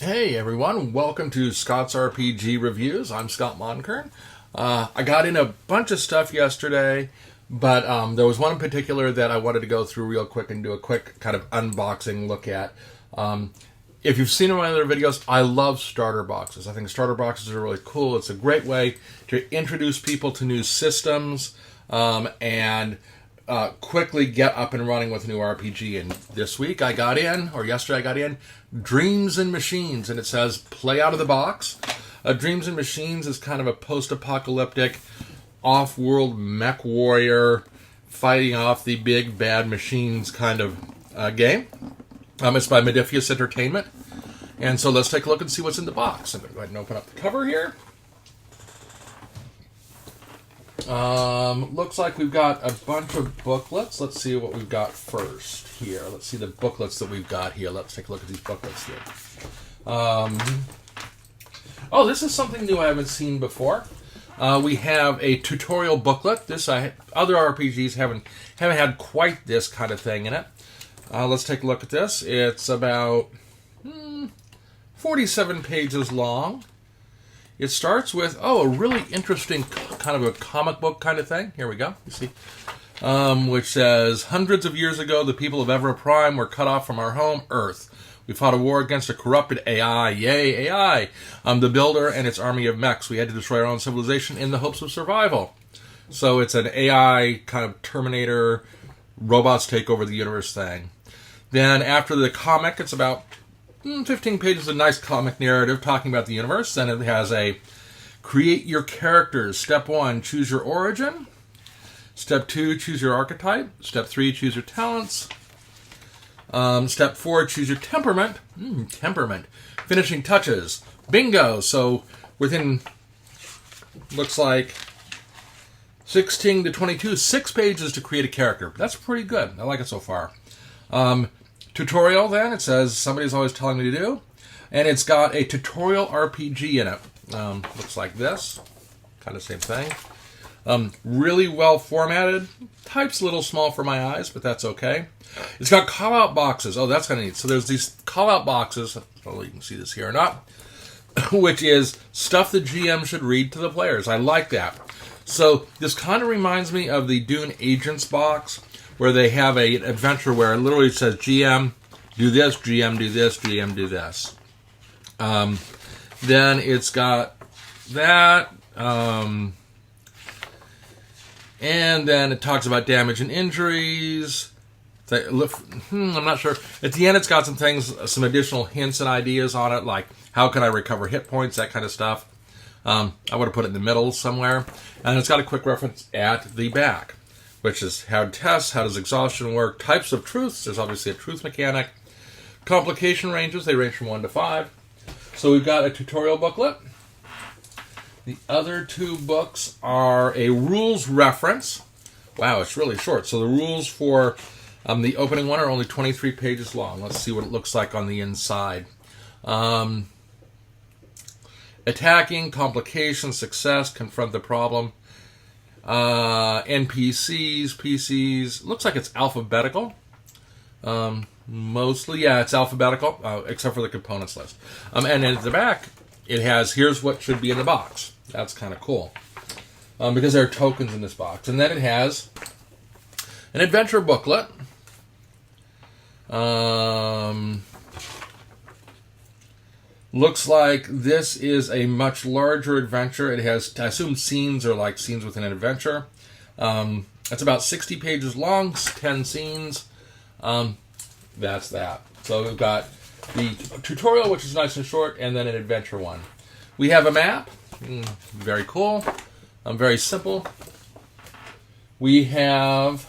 Hey everyone, welcome to Scott's RPG Reviews. I'm Scott Monkern. I got in a bunch of stuff yesterday, but there was one in particular that I wanted to go through real quick and do a quick kind of unboxing look at. If you've seen my other videos, I love starter boxes. I think starter boxes are really cool. It's a great way to introduce people to new systems and quickly get up and running with a new RPG. And this week I got in, or yesterday I got in, Dreams and Machines, and it says play out of the box. Dreams and Machines is kind of a post-apocalyptic, off-world mech warrior fighting off the big bad machines kind of game. It's by Modifphius Entertainment. And so let's take a look and see what's in the box. I'm going to go ahead and open up the cover here. Looks like we've got a bunch of booklets. Let's see what we've got first here. Let's see the booklets that we've got here. Let's take a look at these booklets here. Oh, this is something new I haven't seen before. We have a tutorial booklet. Other RPGs haven't had quite this kind of thing in it. Let's take a look at this. It's about 47 pages long. It starts with, a really interesting kind of a comic book kind of thing. Here we go. You see. Which says, hundreds of years ago, the people of Evra Prime were cut off from our home, Earth. We fought a war against a corrupted AI. Yay, AI. The builder and its army of mechs. We had to destroy our own civilization in the hopes of survival. So it's an AI kind of Terminator, robots take over the universe thing. Then after the comic, it's about 15 pages of nice comic narrative talking about the universe. Then it has a create your characters. Step 1, choose your origin. Step 2, choose your archetype. Step 3, choose your talents. Step 4, choose your temperament. Temperament. Finishing touches. Bingo! So within, looks like 16 to 22, 6 pages to create a character. That's pretty good. I like it so far. Tutorial then, it says somebody's always telling me to do. And it's got a tutorial RPG in it. Looks like this. Kind of same thing. Really well formatted. Type's a little small for my eyes, but that's okay. It's got call-out boxes. Oh, that's kind of neat. So there's these call-out boxes. I don't know if you can see this here or not. Which is stuff the GM should read to the players. I like that. So this kind of reminds me of the Dune Agents box, where they have an adventure where it literally says, GM, do this, GM, do this, GM, do this. Then it's got that. And then it talks about damage and injuries. I'm not sure. At the end, it's got some things, some additional hints and ideas on it, like how can I recover hit points, that kind of stuff. I would have put it in the middle somewhere. And it's got a quick reference at the back, which is how to test, how does exhaustion work, types of truths. There's obviously a truth mechanic. Complication ranges, they range from 1 to 5. So we've got a tutorial booklet. The other two books are a rules reference. Wow, it's really short. So the rules for the opening one are only 23 pages long. Let's see what it looks like on the inside. Attacking, complication, success, confront the problem. NPCs, PCs. Looks like it's alphabetical. Mostly, yeah, it's alphabetical, except for the components list. And then at the back, it has, here's what should be in the box. That's kind of cool. Because there are tokens in this box. And then it has an adventure booklet. Looks like this is a much larger adventure. It has, I assume scenes are like scenes within an adventure. It's about 60 pages long, 10 scenes. That's that. So we've got the tutorial, which is nice and short, and then an adventure one. We have a map. Very cool. Very simple. We have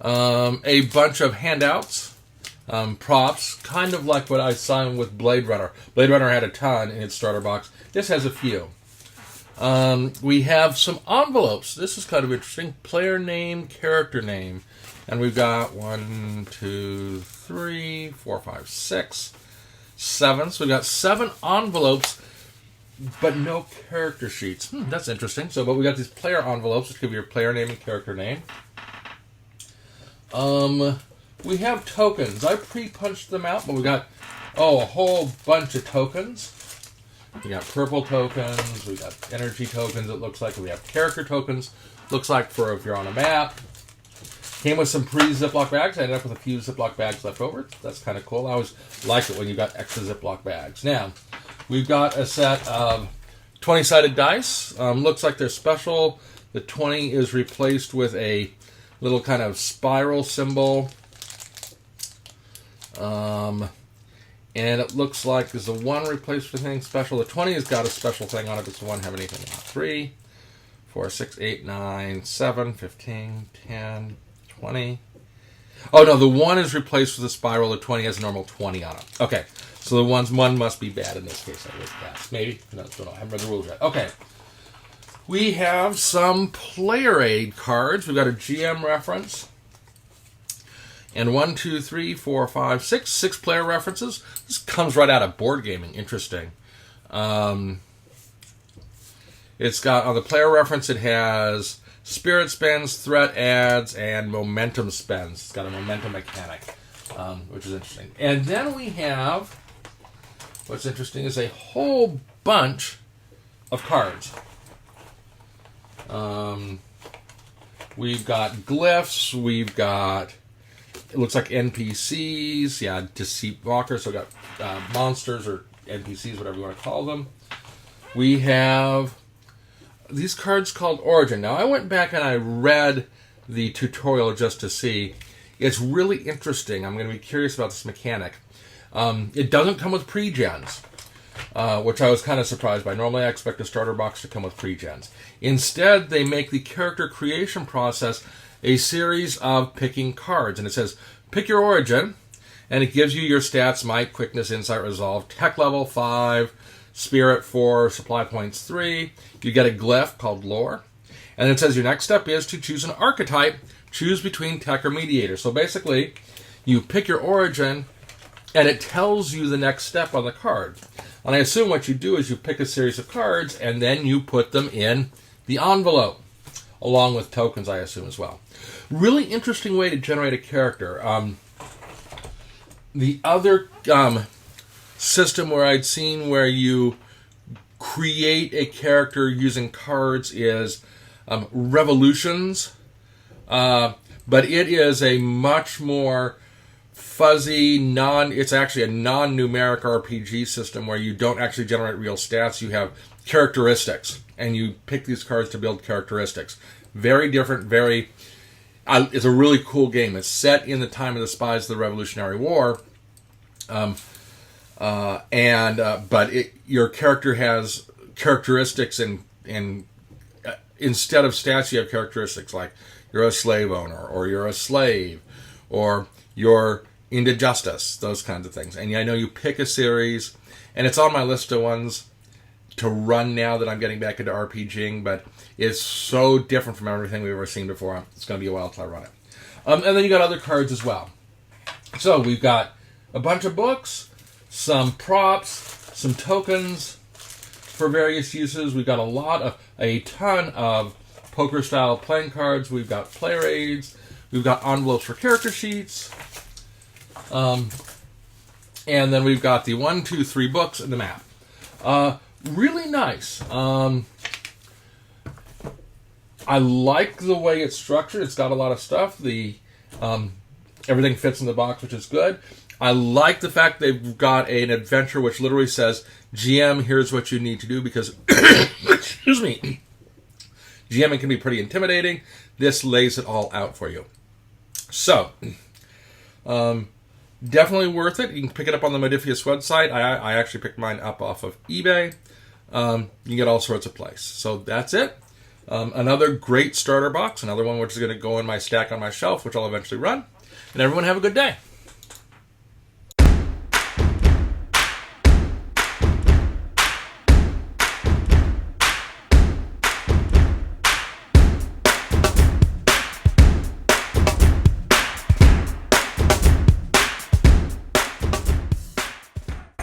a bunch of handouts, props, kind of like what I saw with Blade Runner. Blade Runner had a ton in its starter box. This has a few. We have some envelopes. This is kind of interesting. Player name, character name. And we've got 1, 2, 3, 4, 5, 6, 7. So we've got 7 envelopes, but no character sheets. That's interesting. But we got these player envelopes, which give you your player name and character name. We have tokens. I pre-punched them out, but we got Oh, a whole bunch of tokens. We got purple tokens, we got energy tokens, it looks like. We have character tokens, looks like for if you're on a map. Came with some pre-Ziploc bags. I ended up with a few Ziploc bags left over. That's kind of cool. I always like it when you got extra Ziploc bags. Now, we've got a set of 20-sided dice. Looks like they're special. The 20 is replaced with a little kind of spiral symbol. And it looks like there's a 1 replaced with anything special. The 20 has got a special thing on it. Does the 1 have anything on it? 3, 4, 6, 8, 9, 7, 15, 10, 20. Oh, no, the 1 is replaced with a spiral. The 20 has a normal 20 on it. Okay, so the 1 must be bad in this case, I would guess. Maybe? No, don't know. I haven't read the rules yet. Okay. We have some player aid cards. We've got a GM reference. And 1, 2, 3, 4, 5, 6. 6 player references. This comes right out of board gaming. Interesting. It's got, on the player reference, it has spirit spends, threat adds, and momentum spends. It's got a momentum mechanic, which is interesting. And then we have, what's interesting is a whole bunch of cards. We've got glyphs, we've got, it looks like NPCs, yeah, deceit walkers, so we've got monsters or NPCs, whatever you want to call them. We have these cards called Origin. Now, I went back and I read the tutorial just to see. It's really interesting. I'm going to be curious about this mechanic. It doesn't come with pre-gens, which I was kind of surprised by. Normally, I expect a starter box to come with pre-gens. Instead, they make the character creation process a series of picking cards. And it says, pick your origin, and it gives you your stats: might, quickness, insight, resolve, tech level 5, spirit 4, supply points 3. You get a glyph called lore. And it says your next step is to choose an archetype. Choose between tech or mediator. So basically, you pick your origin, and it tells you the next step on the card. And I assume what you do is you pick a series of cards, and then you put them in the envelope, along with tokens, I assume, as well. Really interesting way to generate a character. The other system where I'd seen where you create a character using cards is Revolutions. But it is a much more fuzzy, it's actually a non-numeric RPG system where you don't actually generate real stats. You have characteristics, and you pick these cards to build characteristics. Very different, it's a really cool game. It's set in the time of the Spies of the Revolutionary War, but your character has characteristics, and instead of stats, you have characteristics like you're a slave owner, or you're a slave, or you're into justice, those kinds of things. And I know you pick a series, and it's on my list of ones to run now that I'm getting back into RPGing, but it's so different from everything we've ever seen before. It's going to be a while till I run it. And then you got other cards as well. So we've got a bunch of books, some props, some tokens for various uses. We've got a ton of poker-style playing cards. We've got player aids. We've got envelopes for character sheets. And then we've got the 1, 2, 3 books and the map. Really nice. I like the way it's structured. It's got a lot of stuff. Everything fits in the box, which is good. I like the fact they've got an adventure which literally says, GM, here's what you need to do, because, excuse me, GMing can be pretty intimidating. This lays it all out for you. So, definitely worth it. You can pick it up on the Modifphius website. I actually picked mine up off of eBay. You can get all sorts of places. So that's it. Another great starter box. Another one which is going to go in my stack on my shelf, which I'll eventually run. And everyone have a good day.